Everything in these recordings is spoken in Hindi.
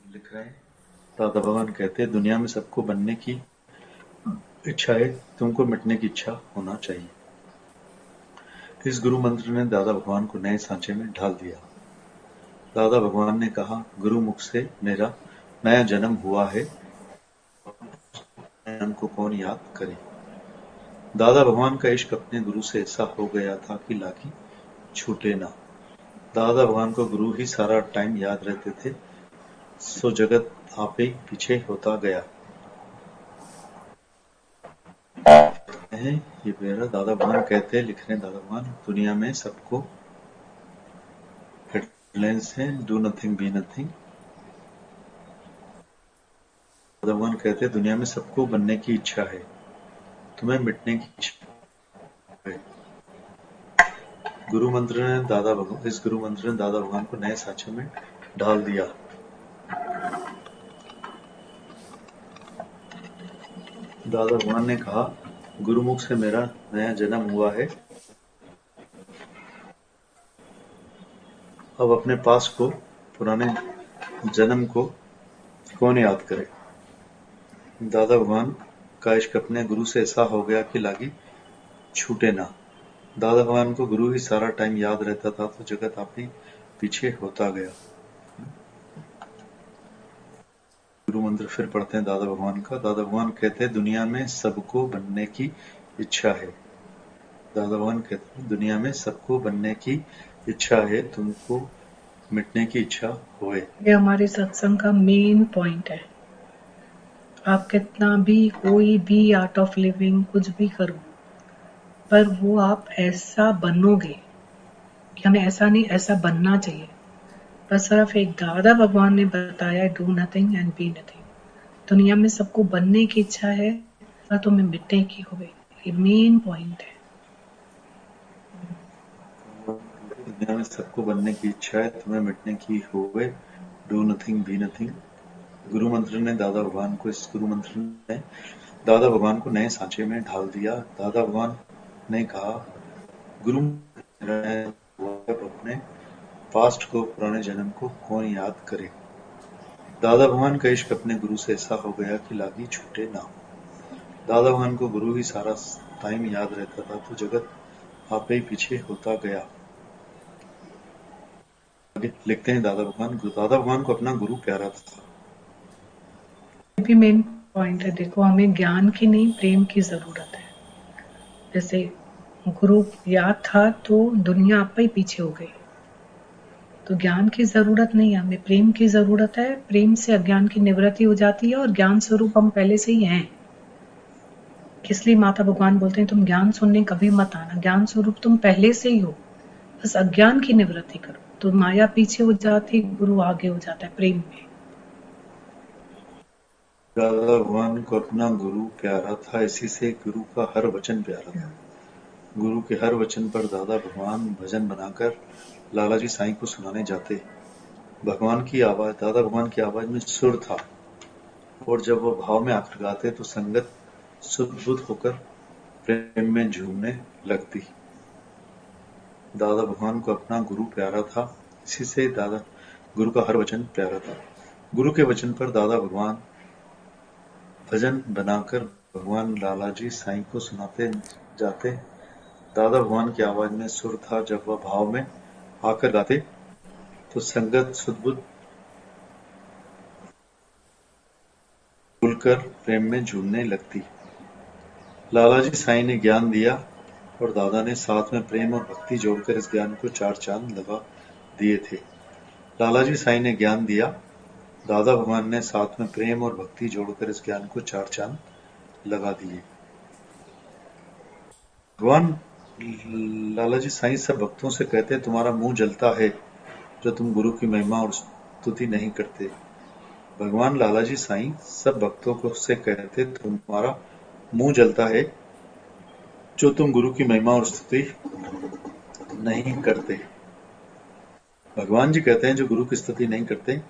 लिख रहे हैं। दादा भगवान कहते हैं दुनिया में सबको बनने की इच्छा है, तुमको मिटने की इच्छा होना चाहिए। इस गुरु मंत्र ने दादा भगवान को नए सांचे में ढाल दिया। दादा भगवान ने कहा, गुरु मुख से मेरा नया जन्म हुआ है, जन्म को कौन याद करे। दादा भगवान का इश्क अपने गुरु से ऐसा हो गया था कि लागी छूटे ना। दादा भगवान को गुरु ही सारा टाइम याद रहते थे, सो जगत आपे पीछे होता गया है। ये मेरा दादा भगवान कहते हैं, लिख रहे हैं दादा भगवान। दुनिया में सबको हेडलाइंस है, डू नथिंग बी नथिंग। दादा भगवान कहते हैं दुनिया में सबको बनने की इच्छा है, तुम्हें मिटने की इच्छा है। इस गुरु मंत्र ने दादा भगवान को नए सांचे में ढाल दिया। दादा भगवान ने कहा, गुरुमुख से मेरा नया जन्म हुआ है, अब अपने पास को, पुराने जन्म को कौन याद करे। दादा भगवान का इश्क अपने गुरु से ऐसा हो गया कि लागी छूटे ना। दादा भगवान को गुरु ही सारा टाइम याद रहता था, तो जगत अपने पीछे होता गया। गुरु मंत्र फिर पढ़ते हैं दादा भगवान का। दादा भगवान कहते हैं दुनिया में सबको बनने की इच्छा है। दादा भगवान कहते हैं दुनिया में सबको बनने की इच्छा है, तुमको मिटने की इच्छा होए। ये हमारे सत्संग का मेन पॉइंट है। आप कितना भी कोई भी आर्ट ऑफ लिविंग कुछ भी करो, पर वो आप ऐसा बनोगे कि हमें ऐसा नहीं, ऐसा बनना चाहिए। बस सिर्फ एक दादा भगवान ने बताया, do nothing and be nothing. दुनिया में सबको बनने की इच्छा है और तुम्हें मिटने की हो गई। ये मेन पॉइंट है। दुनिया में सबको बनने की इच्छा है, तुम्हें मिटने की होवे, डू नथिंग बी नथिंग। गुरु मंत्र ने दादा भगवान को इस गुरु मंत्र ने दादा भगवान को नए सांचे में ढाल दिया। दादा भगवान ने कहा, गुरु अपने पास्ट को, पुराने जन्म को कौन याद करे। दादा भगवान का इश्क अपने गुरु से ऐसा हो गया कि लागी छूटे ना। दादा भगवान को गुरु ही सारा टाइम याद रहता था, तो जगत आपे ही पीछे होता गया। आगे लिखते हैं दादा भगवान को अपना गुरु प्यारा था। ये भी मेन पॉइंट है। देखो, हमें ज्ञान की नहीं, प्रेम की जरूरत है। जैसे गुरु याद था तो दुनिया आप ही पीछे हो गई। तो ज्ञान की जरूरत नहीं है, हमें प्रेम की जरूरत है। प्रेम से अज्ञान की निवृत्ति हो जाती है और ज्ञान स्वरूप हम पहले से ही हैं। इसलिए माता भगवान बोलते हैं तुम ज्ञान सुनने कभी मत आना, ज्ञान स्वरूप तुम पहले से ही हो। बस अज्ञान की निवृत्ति करो तो माया पीछे हो जाती, गुरु आगे हो जाता है प्रेम में। दादा भगवान को अपना गुरु प्यारा था, इसी से गुरु का हर वचन प्यारा था। गुरु के हर वचन पर दादा भगवान भजन बनाकर लालाजी साईं को सुनाने जाते। दादा भगवान की आवाज में सुर था, और जब वो भाव में आकर गाते तो संगत सुध-बुध होकर प्रेम में झूमने लगती। दादा भगवान को अपना गुरु प्यारा था, इसी से गुरु का हर वचन प्यारा था। गुरु के वचन पर दादा भगवान भजन बनाकर भगवान लालाजी साईं को सुनाते जाते। दादा भगवान की आवाज में सुर था, जब वह भाव में आकर गाते तो संगत सुध-बुध खुलकर प्रेम में झूमने लगती। लालाजी साईं ने ज्ञान दिया और दादा ने साथ में प्रेम और भक्ति जोड़कर इस ज्ञान को चार चांद लगा दिए थे। लालाजी साईं ने ज्ञान दिया, दादा भगवान ने साथ में प्रेम और भक्ति जोड़कर इस ज्ञान को चार चांद लगा दिए। भगवान लालाजी साईं सब भक्तों से कहते, तुम्हारा मुंह जलता है जो तुम गुरु की महिमा और स्तुति नहीं करते। भगवान लालाजी साईं सब भक्तों को से कहते, तुम्हारा मुंह जलता है जो तुम गुरु की महिमा और स्तुति नहीं करते। भगवान जी कहते हैं जो गुरु की स्तुति नहीं करते,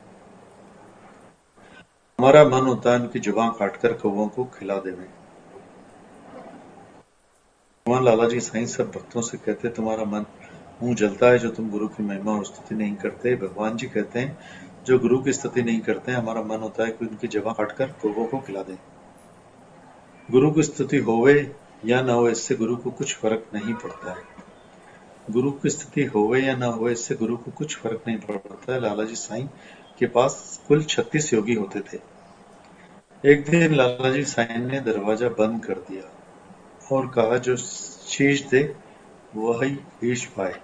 हमारा मन होता है उनकी जुबान काटकर कौवों को खिला देवे। भगवान लालाजी साईं सब भक्तों से कहते, तुम्हारा मुंह जलता है जो तुम गुरु की महिमा और स्तुति नहीं करते। भगवान जी कहते हैं जो गुरु की स्तुति नहीं करते हैं, हमारा मन होता है कि उनकी जगह हटकर कौवों को खिला दें। गुरु की स्तुति होवे या न हो, इससे गुरु को कुछ फर्क नहीं पड़ता है। गुरु की स्तुति होवे या न हो, इससे गुरु को कुछ फर्क नहीं पड़ता है। लालाजी साईं के पास कुल 36 योगी होते थे। एक दिन लालाजी साईं ने दरवाजा बंद कर दिया और कहा, जो शीश दे वही ईश पाए।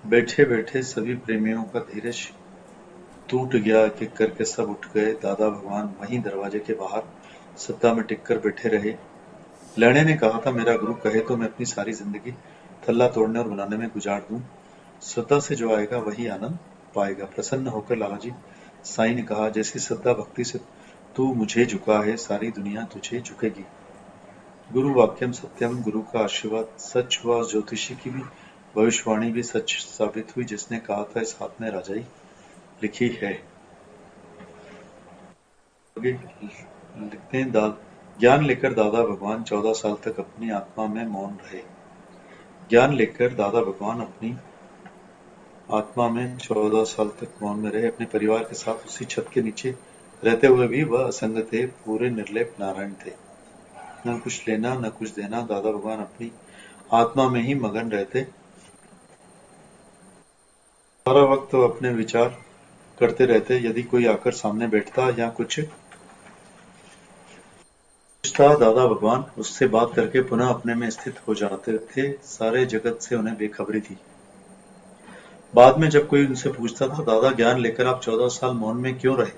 बैठे बैठे सभी प्रेमियों का धीरज टूट गया। एक एक करके सब उठ गए। दादा भगवान वहीं दरवाजे के बाहर सत्ता में टिककर बैठे रहे। लहणे ने कहा था, मेरा गुरु कहे तो मैं अपनी सारी जिंदगी थल्ला तोड़ने और बनाने में गुजार दूं। श्रद्धा से जो आएगा वही आनंद पाएगा। प्रसन्न होकर लालाजी साईं ने कहा, जैसी श्रद्धा भक्ति से तू मुझे झुका है, सारी दुनिया तुझे झुकेगी। गुरु वाक्यम सत्यम, गुरु का आशीर्वाद सच हुआ। ज्योतिषी की भी भविष्यवाणी भी सच साबित हुई, जिसने कहा था, इस हाथ में राजाई लिखी है। आगे लिखते हैं, ज्ञान लेकर दादा भगवान 14 साल तक अपनी आत्मा में मौन रहे। ज्ञान लेकर दादा भगवान अपनी आत्मा में 14 साल तक मौन में रहे। अपने परिवार के साथ उसी छत के नीचे रहते हुए भी वह असंग थे, पूरे निर्लेप नारायण थे। न कुछ लेना न कुछ देना। दादा भगवान अपनी आत्मा में ही मगन रहते। सारा वक्त वो अपने विचार करते रहते। यदि कोई आकर सामने बैठता या कुछ पूछता, दादा भगवान उससे बात करके पुनः अपने में स्थित हो जाते थे। सारे जगत से उन्हें बेखबरी थी। बाद में जब कोई उनसे पूछता था, दादा ज्ञान लेकर आप 14 साल मौन में क्यों रहे,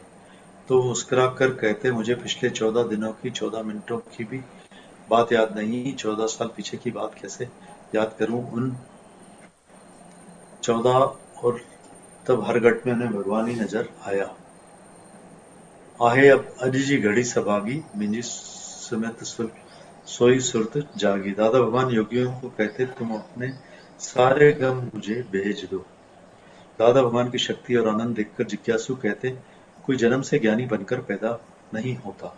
तो वो मुस्कुरा कर कहते, मुझे पिछले 14 दिनों की 14 मिनटों की भी बात याद नहीं। 14 साल पीछे की बात कैसे याद करूं। उन 14 और तब हर घट में उन्हें भगवान ही नजर आया। आहे अब अजी घड़ी सभागी, मिंजी सुमित सोई सुरत जागी। दादा भगवान योगियों को कहते, तुम अपने सारे गम मुझे भेज दो। दादा भगवान की शक्ति और आनंद देखकर जिज्ञासु कहते, कोई जन्म से ज्ञानी बनकर पैदा नहीं होता।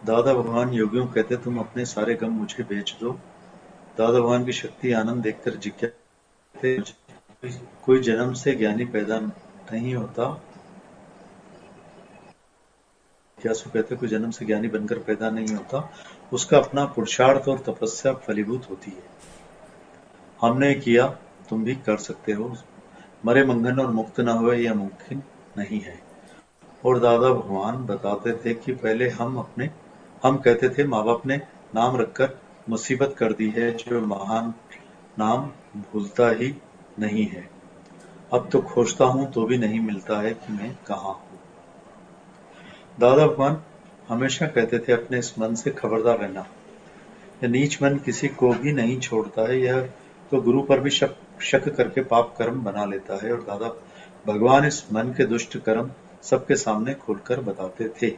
दादा भगवान योगियों को कहते, तुम अपने सारे गम मुझे भेज दो। दादा भगवान की शक्ति आनंद देखकर जिज्ञासु, कोई जन्म से ज्ञानी पैदा नहीं होता। जिज्ञासु कहते, कोई जन्म से ज्ञानी बनकर पैदा नहीं होता, उसका अपना पुरुषार्थ और तपस्या फलीभूत होती है। हमने किया, तुम भी कर सकते हो। मरे मंगन और मुक्त न हुए, यह मुमकिन नहीं है। और दादा भगवान बताते थे कि पहले हम कहते थे, माँ बाप ने नाम रखकर मुसीबत कर दी है, जो महान नाम भूलता ही नहीं है। अब तो खोजता हूं तो भी नहीं मिलता है कि मैं कहाँ हूं। दादा भगवान हमेशा कहते थे, अपने इस मन से खबरदार रहना। यह नीच मन किसी को भी नहीं छोड़ता है। यह तो गुरु पर भी शक करके पाप कर्म बना लेता है। और दादा भगवान इस मन के दुष्ट कर्म सबके सामने खोलकर बताते थे।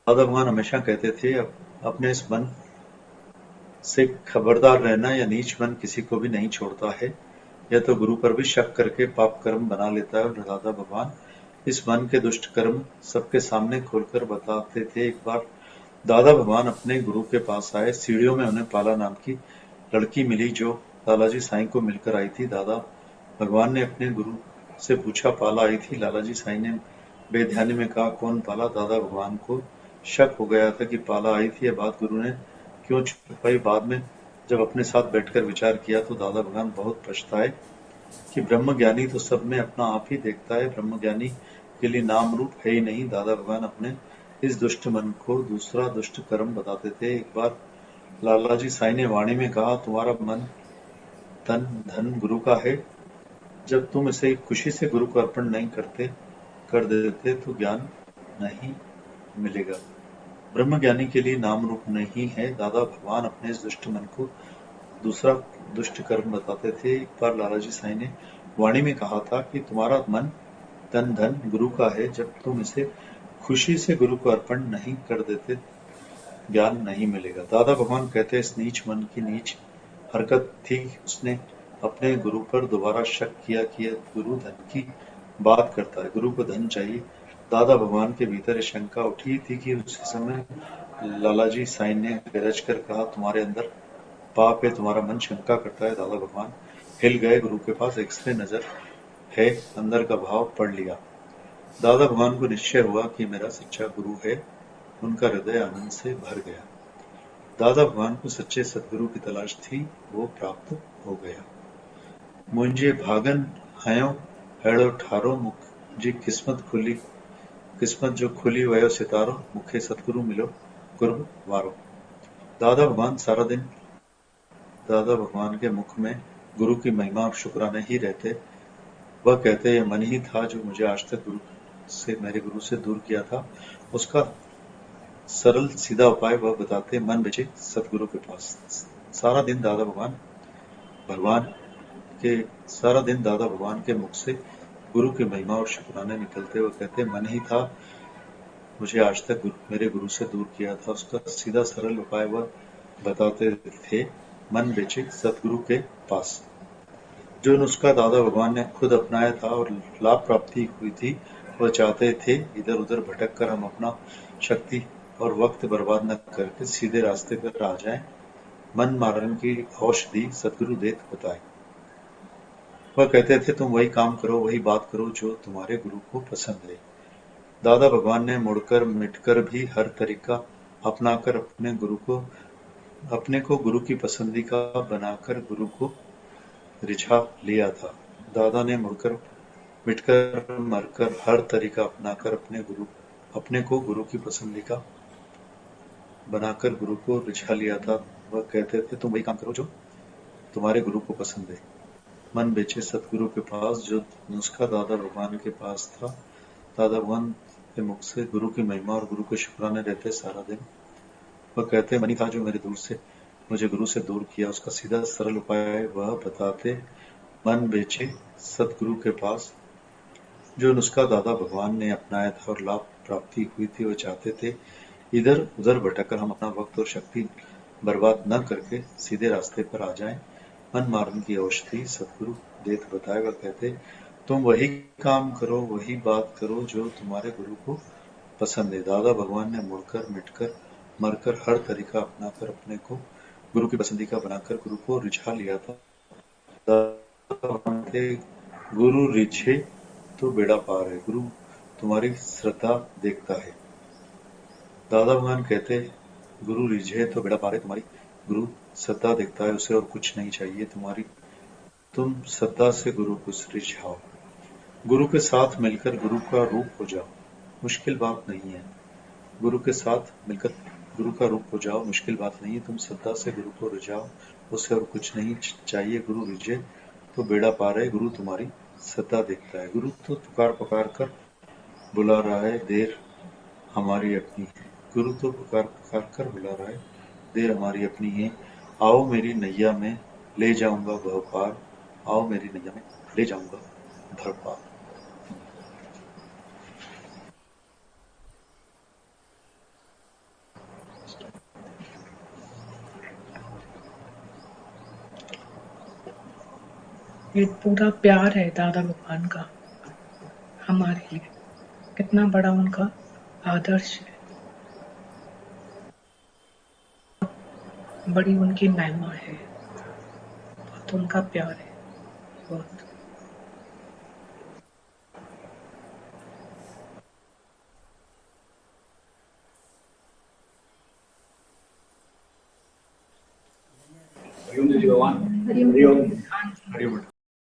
दादा भगवान हमेशा कहते थे, अपने इस मन से खबरदार रहना। यह नीच मन किसी को भी नहीं छोड़ता है। यह तो गुरु पर भी शक करके पाप कर्म बना लेता है। और दादा भगवान इस मन के दुष्ट कर्म सबके सामने खोलकर बताते थे। एक बार दादा भगवान अपने गुरु के पास आए। सीढ़ियों में उन्हें पाला नाम की लड़की मिली, जो लालाजी साईं को मिलकर आई थी। दादा भगवान ने अपने गुरु से पूछा, पाला आई थी? लालाजी साईं ने बेध्यानी में कहा, कौन पाला? दादा भगवान को शक हो गया था कि पाला आई थी। यह बात गुरु ने क्यों छुपाई। बाद में जब अपने साथ बैठकर विचार किया तो दादा भगवान बहुत पछताए कि ब्रह्म ज्ञानी तो सब में अपना आप ही देखता है। ब्रह्म ज्ञानी के लिए नाम रूप है ही नहीं। दादा भगवान अपने इस दुष्ट मन को दूसरा दुष्ट कर्म बताते थे। एक बार लालाजी साईं ने वाणी में कहा, तुम्हारा मन तन धन गुरु का है। जब तुम इसे खुशी से गुरु को अर्पण नहीं कर देते तो ज्ञान नहीं मिलेगा। ब्रह्म ज्ञानी के लिए नाम रूप नहीं है। दादा भगवान अपने इस दुष्ट मन को दूसरा दुष्ट कर्म बताते थे। एक बार लालाजी साईं ने वाणी में कहा था कि तुम्हारा मन तन धन गुरु का है। जब तुम इसे खुशी से गुरु को अर्पण नहीं कर देते, ज्ञान नहीं मिलेगा। दादा भगवान कहते, इस नीच मन की नीच हरकत थी। उसने अपने गुरु पर दोबारा शक किया कि यह गुरु धन की बात करता है, गुरु को धन चाहिए। दादा भगवान के भीतर शंका उठी थी कि उसी समय लालाजी साईं ने गरज कर कहा, तुम्हारे अंदर पाप है, तुम्हारा मन शंका करता है। दादा भगवान हिल गए। गुरु के पास एक्सरे नजर है अंदर का भाव पढ़ लिया। दादा भगवान को निश्चय हुआ कि मेरा सच्चा गुरु है। उनका हृदय आनंद से भर गया। दादा भगवान को सच्चे सदगुरु की तलाश थी, वो प्राप्त हो गया। मुंहिंजे भागन हयो अहिड़ो ठारो मुंहिंजी किस्मत जो खुली वयो सितारो, मूंखे सतगुरु मिलो कुर्ब वारो। दादा भगवान के मुख में गुरु की महिमा और शुक्राने ही रहते। वह कहते, यह मन ही था जो मुझे आज तक मेरे गुरु से दूर किया था। उसका सरल सीधा उपाय वह बताते, मन बेचे सतगुरु के पास। सारा दिन दादा भगवान के मुख से गुरु की महिमा और शुक्राने निकलते। वह कहते, मन ही था मुझे आज तक मेरे गुरु से दूर किया था। उसका सीधा सरल उपाय वह बताते थे, मन बेचे सतगुरु के पास। जो नुस्खा दादा भगवान ने खुद अपनाया था और लाभ प्राप्ति हुई थी, वह चाहते थे इधर उधर भटक कर हम अपना शक्ति और वक्त बर्बाद न करके सीधे रास्ते पर आ जाएं। मन मारने की औषधि सतगुरु देत बताए। वह कहते थे, तुम वही काम करो, वही बात करो जो तुम्हारे गुरु को पसंद है। दादा भगवान ने मुड़कर मिटकर भी हर तरीका अपनाकर अपने को गुरु की पसंदीदा बनाकर गुरु को रिझा लिया था। दादा ने मुड़कर मिटकर मरकर हर तरीका अपनाकर अपने को गुरु की पसंदीदा बनाकर गुरु को रिझा लिया था। वह कहते थे, तुम वही काम करो जो तुम्हारे गुरु को पसंद है। मन बेचे सतगुरु के पास। जो नुस्खा दादा भगवान के पास था, दादा भगवान के मुख से गुरु की महिमा और गुरु के शुक्राने रहते सारा दिन। वह कहते, मनी था जो मुझे गुरु से दूर किया। उसका सीधा सरल उपाय वह बताते, मन बेचे सतगुरु के पास। जो नुस्खा दादा भगवान ने अपनाया था और लाभ प्राप्ति हुई थी, वह चाहते थे इधर उधर भटककर हम अपना वक्त और शक्ति बर्बाद न करके सीधे रास्ते पर आ जाएं। मन मारने की औषधि सतगुरु देत बताए। वह कहते, तुम वही काम करो, वही बात करो जो तुम्हारे गुरु को पसंद है। दादा भगवान ने मुड़कर मिटकर मरकर हर तरीका अपनाकर अपने को गुरु की पसंदीदा बनाकर गुरु को रिझा लिया था। दादा भगवान के, गुरु रिझे तो बेड़ा पार है, गुरु तुम्हारी श्रद्धा देखता है। दादा भगवान कहते, गुरु रिझे तो बेड़ा पार है, तुम्हारी गुरु श्रद्धा देखता है, उसे और कुछ नहीं चाहिए। तुम श्रद्धा से गुरु को रिझाओ। गुरु के साथ मिलकर गुरु का रूप हो जाओ, मुश्किल बात नहीं है। गुरु के साथ मिलकर गुरु का रूप हो जाओ, मुश्किल बात नहीं है। तुम श्रद्धा से गुरु को रिझाओ, उसे और कुछ नहीं चाहिए। गुरु रिझे तो बेड़ा पार है, गुरु तुम्हारी श्रद्धा देखता है। गुरु तो पुकार कर बुला रहा है, देर हमारी अपनी है। गुरु तो पुकार कर बुला रहा है, देर हमारी अपनी है। आओ मेरी नैया में ले जाऊंगा भव पार, आओ मेरी नैया में ले जाऊंगा भव पार। ये पूरा प्यार है दादा भगवान का हमारे लिए, कितना बड़ा उनका आदर्श है, बड़ी उनकी महिमा है, बहुत उनका प्यार है, बहुत। हरिओम जी भगवान। हरिओम। हरिओम।